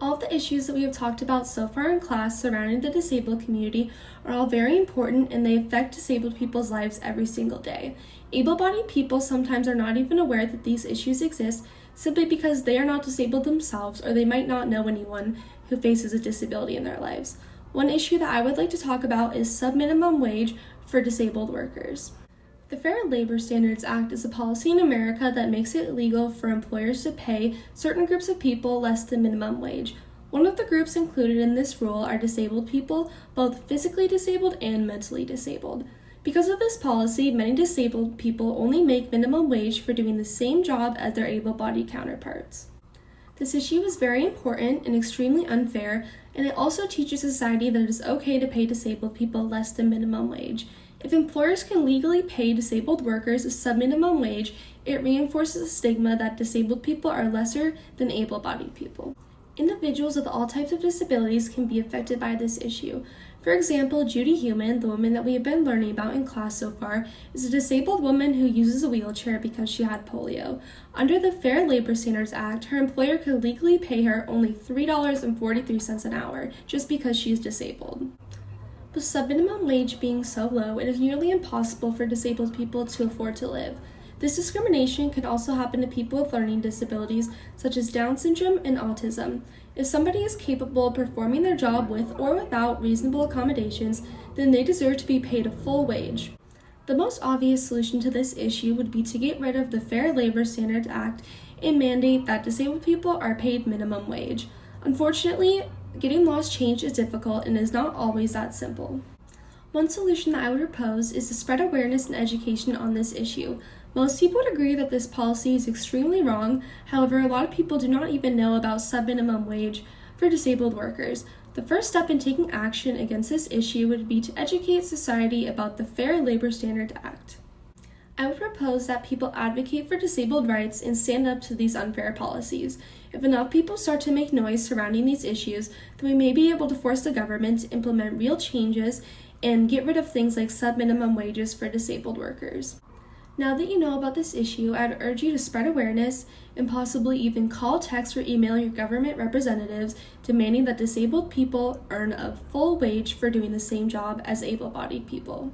All of the issues that we have talked about so far in class surrounding the disabled community are all very important and they affect disabled people's lives every single day. Able-bodied people sometimes are not even aware that these issues exist simply because they are not disabled themselves or they might not know anyone who faces a disability in their lives. One issue that I would like to talk about is subminimum wage for disabled workers. The Fair Labor Standards Act is a policy in America that makes it illegal for employers to pay certain groups of people less than minimum wage. One of the groups included in this rule are disabled people, both physically disabled and mentally disabled. Because of this policy, many disabled people only make minimum wage for doing the same job as their able-bodied counterparts. This issue is very important and extremely unfair, and it also teaches society that it is okay to pay disabled people less than minimum wage. If employers can legally pay disabled workers a subminimum wage, it reinforces the stigma that disabled people are lesser than able-bodied people. Individuals with all types of disabilities can be affected by this issue. For example, Judy Human, the woman that we have been learning about in class so far, is a disabled woman who uses a wheelchair because she had polio. Under the Fair Labor Standards Act, her employer could legally pay her only $3.43 an hour just because she is disabled. With subminimum wage being so low, it is nearly impossible for disabled people to afford to live. This discrimination could also happen to people with learning disabilities such as Down syndrome and autism. If somebody is capable of performing their job with or without reasonable accommodations, then they deserve to be paid a full wage. The most obvious solution to this issue would be to get rid of the Fair Labor Standards Act and mandate that disabled people are paid minimum wage. Unfortunately, getting laws changed is difficult and is not always that simple. One solution that I would propose is to spread awareness and education on this issue. Most people would agree that this policy is extremely wrong. However, a lot of people do not even know about subminimum wage for disabled workers. The first step in taking action against this issue would be to educate society about the Fair Labor Standards Act. I would propose that people advocate for disabled rights and stand up to these unfair policies. If enough people start to make noise surrounding these issues, then we may be able to force the government to implement real changes and get rid of things like subminimum wages for disabled workers. Now that you know about this issue, I'd urge you to spread awareness and possibly even call, text, or email your government representatives demanding that disabled people earn a full wage for doing the same job as able-bodied people.